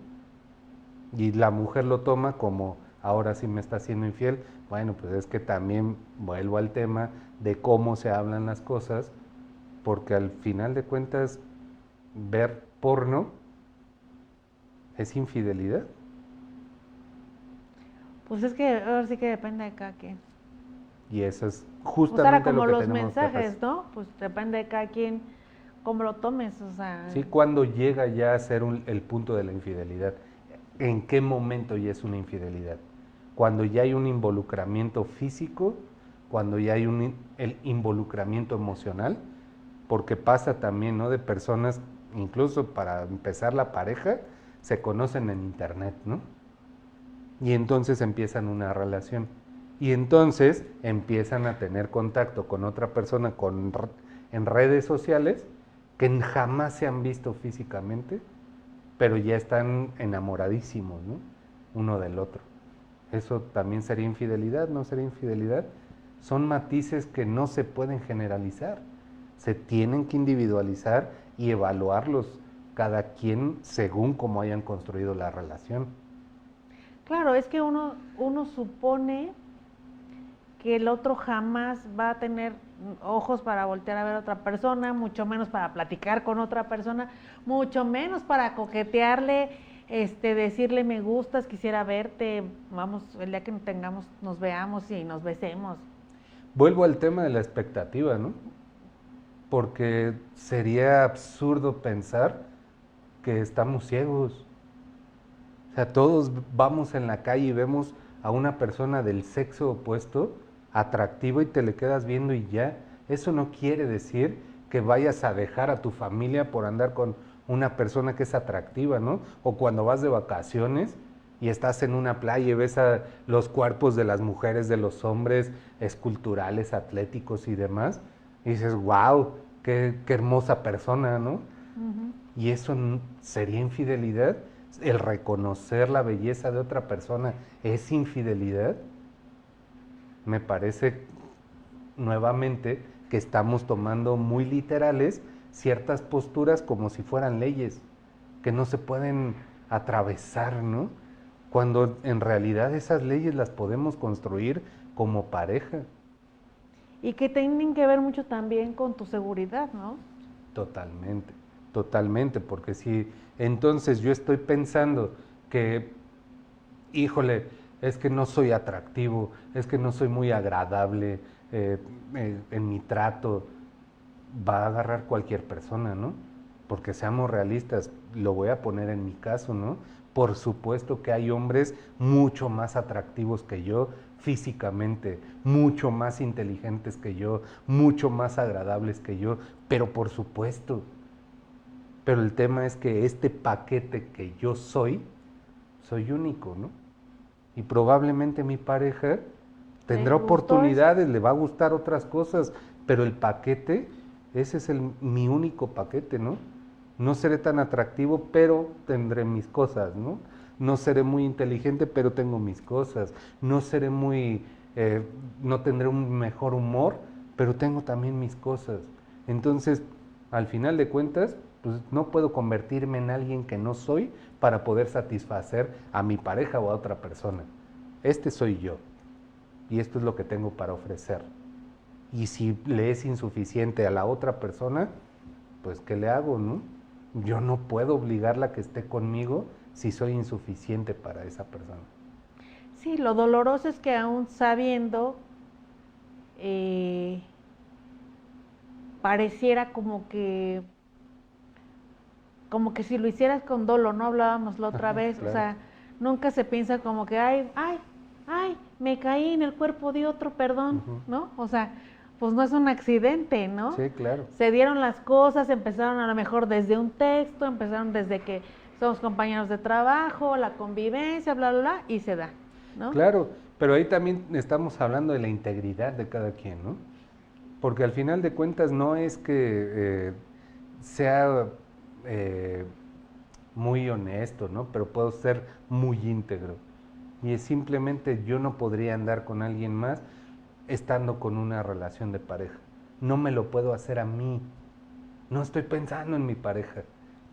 B: Y la mujer lo toma como, ahora sí me está haciendo infiel. Bueno, pues es que también vuelvo al tema de cómo se hablan las cosas, porque al final de cuentas, ver porno es infidelidad.
A: Pues es que ahora sí que depende de cada quien.
B: Y eso es
A: Pues
B: justamente
A: ahora como
B: lo que
A: los
B: tenemos que
A: mensajes,
B: hacer.
A: ¿no? Pues depende de cada quien cómo lo tomes, o sea.
B: Sí, cuando llega ya a ser el punto de la infidelidad. ¿En qué momento ya es una infidelidad? Cuando ya hay un involucramiento físico, cuando ya hay el involucramiento emocional, porque pasa también, ¿no? De personas, incluso para empezar la pareja, se conocen en internet, ¿no? Y entonces empiezan una relación. Y entonces empiezan a tener contacto con otra persona en redes sociales que jamás se han visto físicamente, pero ya están enamoradísimos, ¿no? Uno del otro. Eso también sería infidelidad, ¿no sería infidelidad? Son matices que no se pueden generalizar. Se tienen que individualizar y evaluarlos cada quien según cómo hayan construido la relación.
A: Claro, es que uno supone que el otro jamás va a tener ojos para voltear a ver a otra persona, mucho menos para platicar con otra persona, mucho menos para coquetearle, decirle me gustas, quisiera verte, vamos, el día que nos veamos y nos besemos.
B: Vuelvo al tema de la expectativa, ¿no? Porque sería absurdo pensar que estamos ciegos. O sea, todos vamos en la calle y vemos a una persona del sexo opuesto atractivo y te le quedas viendo y ya. Eso no quiere decir que vayas a dejar a tu familia por andar con una persona que es atractiva, ¿no? O cuando vas de vacaciones y estás en una playa y ves a los cuerpos de las mujeres, de los hombres, esculturales, atléticos y demás, y dices, wow, qué hermosa persona, ¿no?
A: Uh-huh.
B: Y eso sería infidelidad. El reconocer la belleza de otra persona es infidelidad. Me parece nuevamente que estamos tomando muy literales ciertas posturas como si fueran leyes, que no se pueden atravesar, ¿no? Cuando en realidad esas leyes las podemos construir como pareja.
A: Y que tienen que ver mucho también con tu seguridad, ¿no?
B: Totalmente, totalmente, porque si entonces yo estoy pensando que, híjole, es que no soy atractivo, es que no soy muy agradable en mi trato, va a agarrar cualquier persona, ¿no? Porque seamos realistas, lo voy a poner en mi caso, ¿no? Por supuesto que hay hombres mucho más atractivos que yo físicamente, mucho más inteligentes que yo, mucho más agradables que yo, pero por supuesto. Pero el tema es que este paquete que yo soy único, ¿no? Y probablemente mi pareja tendrá oportunidades, le va a gustar otras cosas, pero el paquete, ese es mi único paquete, ¿no? No seré tan atractivo, pero tendré mis cosas, ¿no? No seré muy inteligente, pero tengo mis cosas. No seré no tendré un mejor humor, pero tengo también mis cosas. Entonces, al final de cuentas, pues no puedo convertirme en alguien que no soy para poder satisfacer a mi pareja o a otra persona. Este soy yo y esto es lo que tengo para ofrecer. Y si le es insuficiente a la otra persona, pues ¿qué le hago, no? Yo no puedo obligarla a que esté conmigo si soy insuficiente para esa persona.
A: Sí, lo doloroso es que aún sabiendo, pareciera como que si lo hicieras con dolo, ¿no? Hablábamos la otra vez, claro. O sea, nunca se piensa como que, ay, me caí en el cuerpo de otro, perdón, ¿no? O sea, pues no es un accidente, ¿no?
B: Sí, claro.
A: Se dieron las cosas, empezaron a lo mejor desde un texto, empezaron desde que somos compañeros de trabajo, la convivencia, bla, bla, bla, y se da, ¿no?
B: Claro, pero ahí también estamos hablando de la integridad de cada quien, ¿no? Porque al final de cuentas no es que sea muy honesto, ¿no? Pero puedo ser muy íntegro. Y es simplemente yo no podría andar con alguien más estando con una relación de pareja. No me lo puedo hacer a mí. No estoy pensando en mi pareja.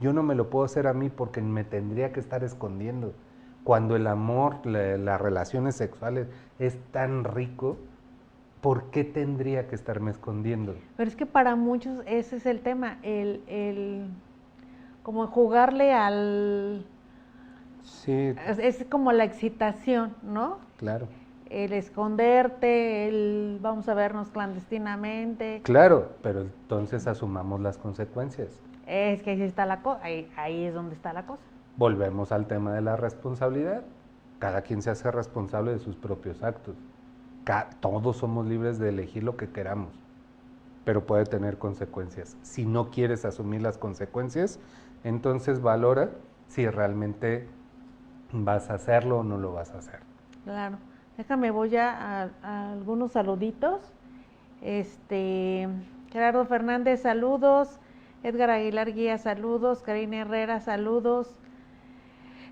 B: Yo no me lo puedo hacer a mí porque me tendría que estar escondiendo. Cuando el amor, las relaciones sexuales es tan rico, ¿por qué tendría que estarme escondiendo?
A: Pero es que para muchos ese es el tema, como jugarle al...
B: Sí,
A: Es como la excitación, ¿no?
B: claro.
A: El esconderte, el vamos a vernos clandestinamente.
B: Claro, pero entonces asumamos las consecuencias.
A: Es que ahí está la cosa, ahí es donde está la cosa.
B: Volvemos al tema de la responsabilidad. Cada quien se hace responsable de sus propios actos. Todos somos libres de elegir lo que queramos, pero puede tener consecuencias. Si no quieres asumir las consecuencias, entonces valora si realmente vas a hacerlo o no lo vas a hacer.
A: Claro. Déjame, voy a algunos saluditos. Gerardo Fernández, saludos. Edgar Aguilar Guía, saludos. Karina Herrera, saludos.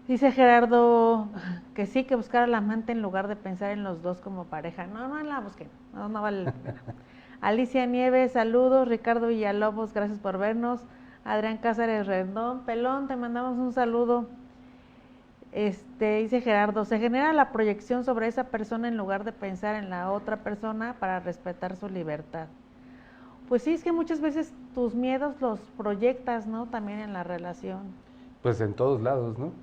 A: Dice Gerardo que sí, que buscar al amante en lugar de pensar en los dos como pareja. No, no la busquen, no vale la pena. Alicia Nieves, saludos. Ricardo Villalobos, gracias por vernos. Adrián Cáceres Rendón, Pelón, te mandamos un saludo. Dice Gerardo, se genera la proyección sobre esa persona en lugar de pensar en la otra persona para respetar su libertad. Pues sí, es que muchas veces tus miedos los proyectas, ¿no? También en la relación.
B: Pues en todos lados, ¿no?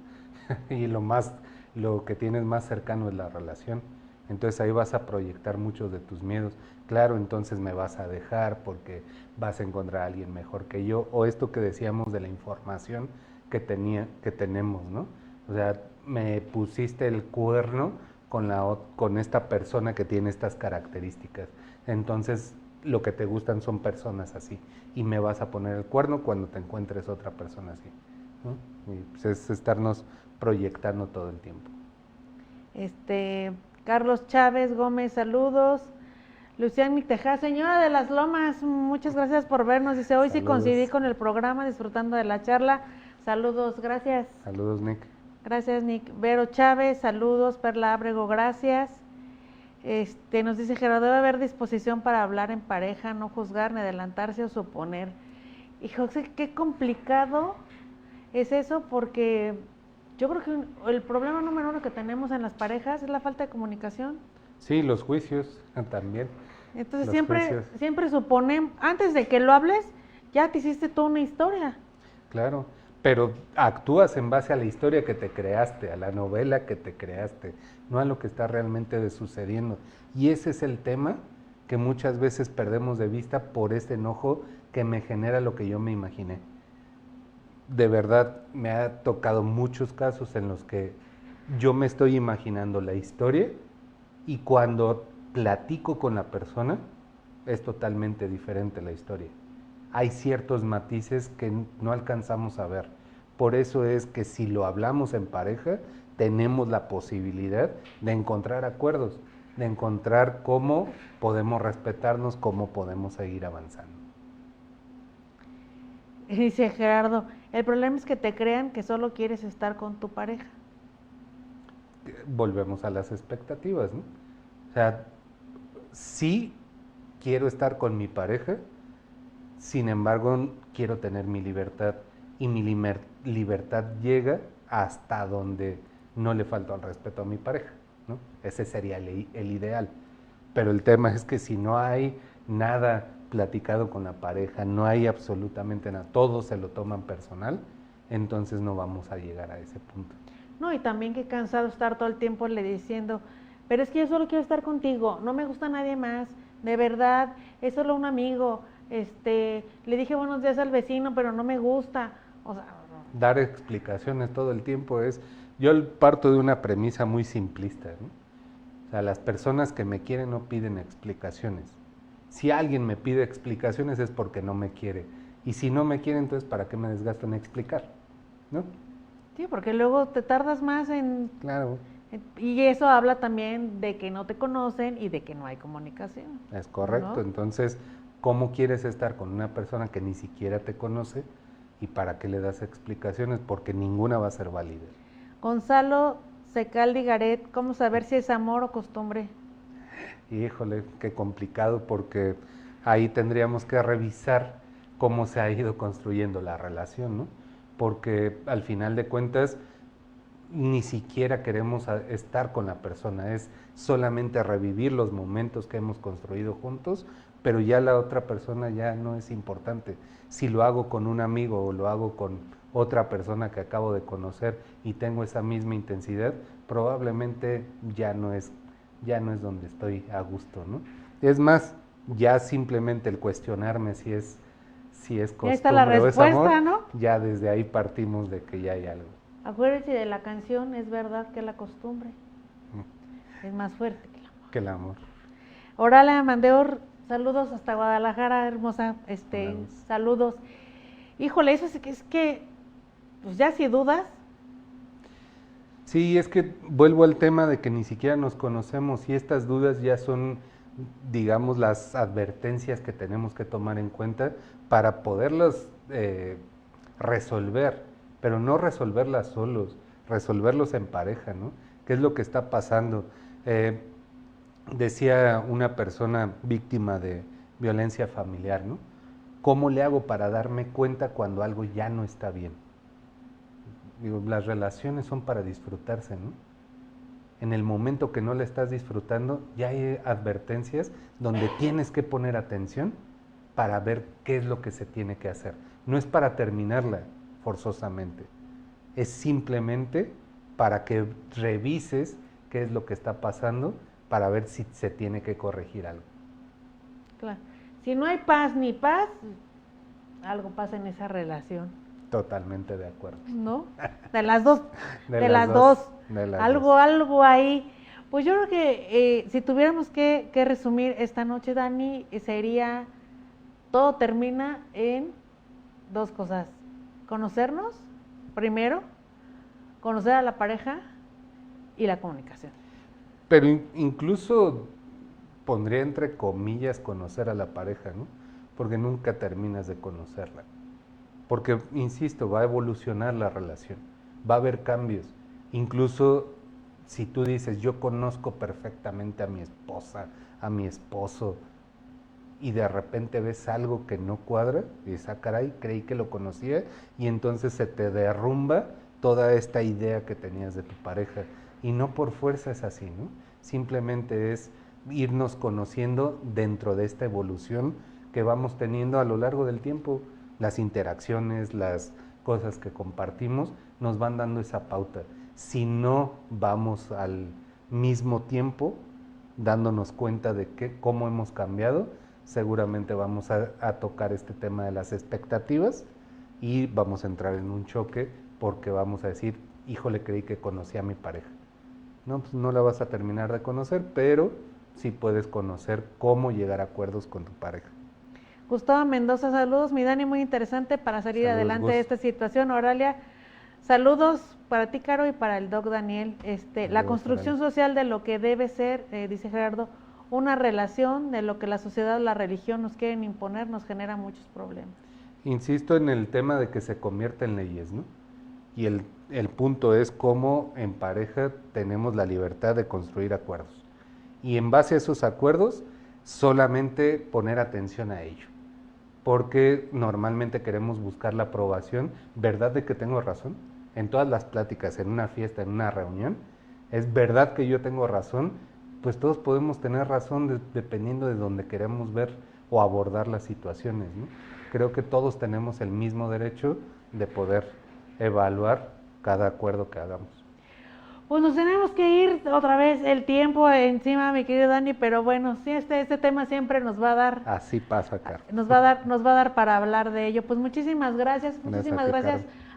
B: Y lo que tienes más cercano es la relación. Entonces ahí vas a proyectar muchos de tus miedos. Claro, entonces me vas a dejar porque vas a encontrar a alguien mejor que yo. O esto que decíamos de la información que tenemos, ¿no? O sea, me pusiste el cuerno con esta persona que tiene estas características. Entonces, lo que te gustan son personas así. Y me vas a poner el cuerno cuando te encuentres otra persona así, ¿no? Y pues es estarnos proyectando todo el tiempo.
A: Carlos Chávez Gómez, saludos. Lucián Miteja, señora de las Lomas, muchas gracias por vernos. Dice, hoy sí coincidí con el programa, disfrutando de la charla. Saludos, gracias.
B: Saludos, Nick.
A: Gracias, Nick. Vero Chávez, saludos. Perla Ábrego, gracias. Nos dice Gerardo, debe haber disposición para hablar en pareja, no juzgar, ni adelantarse o suponer. Y José, qué complicado es eso, porque yo creo que el problema número uno que tenemos en las parejas es la falta de comunicación.
B: Sí, los juicios también.
A: Entonces siempre suponen, antes de que lo hables, ya te hiciste toda una historia.
B: Claro, pero actúas en base a la historia que te creaste, a la novela que te creaste, no a lo que está realmente sucediendo. Y ese es el tema que muchas veces perdemos de vista por este enojo que me genera lo que yo me imaginé. De verdad, me ha tocado muchos casos en los que yo me estoy imaginando la historia y cuando platico con la persona es totalmente diferente la historia. Hay ciertos matices que no alcanzamos a ver. Por eso es que si lo hablamos en pareja, tenemos la posibilidad de encontrar acuerdos, de encontrar cómo podemos respetarnos, cómo podemos seguir avanzando.
A: Dice Gerardo, el problema es que te crean que solo quieres estar con tu pareja.
B: Volvemos a las expectativas, ¿no? O sea, sí quiero estar con mi pareja, sin embargo, quiero tener mi libertad y mi libertad llega hasta donde no le falta el respeto a mi pareja, ¿no? Ese sería el ideal. Pero el tema es que si no hay nada platicado con la pareja, no hay absolutamente nada, todo se lo toman personal, entonces no vamos a llegar a ese punto.
A: No, y también qué cansado estar todo el tiempo le diciendo, pero es que yo solo quiero estar contigo, no me gusta nadie más, de verdad, es solo un amigo, le dije buenos días al vecino, pero no me gusta. O sea,
B: dar explicaciones todo el tiempo yo parto de una premisa muy simplista, ¿no? O sea, las personas que me quieren no piden explicaciones, Si alguien me pide explicaciones es porque no me quiere. Y si no me quiere, entonces ¿para qué me desgasto en explicar? ¿No?
A: Sí, porque luego te tardas más en...
B: Claro.
A: Y eso habla también de que no te conocen y de que no hay comunicación.
B: Es correcto.
A: ¿No?
B: Entonces, ¿cómo quieres estar con una persona que ni siquiera te conoce y para qué le das explicaciones? Porque ninguna va a ser válida.
A: Gonzalo Secaldi Garet, ¿cómo saber si es amor o costumbre?
B: Híjole, qué complicado, porque ahí tendríamos que revisar cómo se ha ido construyendo la relación, ¿no? Porque al final de cuentas ni siquiera queremos estar con la persona, es solamente revivir los momentos que hemos construido juntos, pero ya la otra persona ya no es importante. Si lo hago con un amigo o lo hago con otra persona que acabo de conocer y tengo esa misma intensidad, probablemente ya no es donde estoy a gusto, ¿no? Es más, ya simplemente el cuestionarme si es costumbre
A: ya está la respuesta,
B: o es amor,
A: ¿no?
B: ya desde ahí partimos de que ya hay algo.
A: Acuérdense de la canción, es verdad que la costumbre es más fuerte que el amor.
B: Que el amor.
A: Oralia Mandeor, saludos hasta Guadalajara, hermosa, saludos. Híjole, eso es que, pues ya si dudas.
B: Sí, es que vuelvo al tema de que ni siquiera nos conocemos y estas dudas ya son, digamos, las advertencias que tenemos que tomar en cuenta para poderlas resolver, pero no resolverlas solos, resolverlos en pareja, ¿no? ¿Qué es lo que está pasando? Decía una persona víctima de violencia familiar, ¿no? ¿Cómo le hago para darme cuenta cuando algo ya no está bien? Digo, las relaciones son para disfrutarse, ¿no? En el momento que no la estás disfrutando, ya hay advertencias donde tienes que poner atención para ver qué es lo que se tiene que hacer. No es para terminarla forzosamente, es simplemente para que revises qué es lo que está pasando para ver si se tiene que corregir algo.
A: Claro. Si no hay paz ni paz, algo pasa en esa relación.
B: Totalmente de acuerdo.
A: ¿No? De las dos.
B: De las dos.
A: Algo ahí. Pues yo creo que si tuviéramos que resumir esta noche, Dani, sería, todo termina en dos cosas. Conocernos, primero, conocer a la pareja y la comunicación.
B: Pero incluso pondría entre comillas conocer a la pareja, ¿no? Porque nunca terminas de conocerla. Porque, insisto, va a evolucionar la relación, va a haber cambios. Incluso si tú dices, yo conozco perfectamente a mi esposa, a mi esposo, y de repente ves algo que no cuadra, y dices, ah, caray, creí que lo conocía, y entonces se te derrumba toda esta idea que tenías de tu pareja. Y no por fuerza es así, ¿no? Simplemente es irnos conociendo dentro de esta evolución que vamos teniendo a lo largo del tiempo. Las interacciones, las cosas que compartimos nos van dando esa pauta. Si no vamos al mismo tiempo dándonos cuenta de cómo hemos cambiado, seguramente vamos a tocar este tema de las expectativas y vamos a entrar en un choque porque vamos a decir, híjole, creí que conocí a mi pareja. No, pues no la vas a terminar de conocer, pero sí puedes conocer cómo llegar a acuerdos con tu pareja.
A: Gustavo Mendoza, saludos, mi Dani, muy interesante para salir
B: Saludos,
A: adelante
B: Gus.
A: de esta situación. Oralia, saludos para ti, Caro, y para el Doc Daniel. La construcción social de lo que debe ser, dice Gerardo, una relación, de lo que la sociedad, la religión nos quieren imponer, nos genera muchos problemas.
B: Insisto en el tema de que se convierta en leyes, ¿no? Y el punto es cómo en pareja tenemos la libertad de construir acuerdos. Y en base a esos acuerdos, solamente poner atención a ello. Porque normalmente queremos buscar la aprobación. ¿Verdad de que tengo razón? En todas las pláticas, en una fiesta, en una reunión, ¿es verdad que yo tengo razón? Pues todos podemos tener razón dependiendo de donde queremos ver o abordar las situaciones, ¿no? Creo que todos tenemos el mismo derecho de poder evaluar cada acuerdo que hagamos.
A: Pues nos tenemos que ir otra vez, el tiempo encima, mi querido Dani, pero bueno, sí, este tema siempre nos va a dar.
B: Así pasa, Caro.
A: Nos va a dar para hablar de ello. Pues muchísimas gracias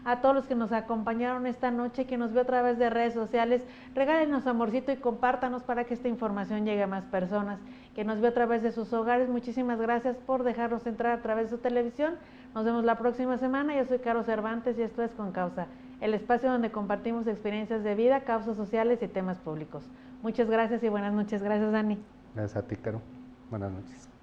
A: a todos los que nos acompañaron esta noche, que nos vio a través de redes sociales. Regálenos amorcito y compártanos para que esta información llegue a más personas, que nos vio a través de sus hogares. Muchísimas gracias por dejarnos entrar a través de su televisión. Nos vemos la próxima semana. Yo soy Caro Cervantes y esto es Con Causa, el espacio donde compartimos experiencias de vida, causas sociales y temas públicos. Muchas gracias y buenas noches. Gracias, Dani.
B: Gracias a ti, Caro. Buenas noches.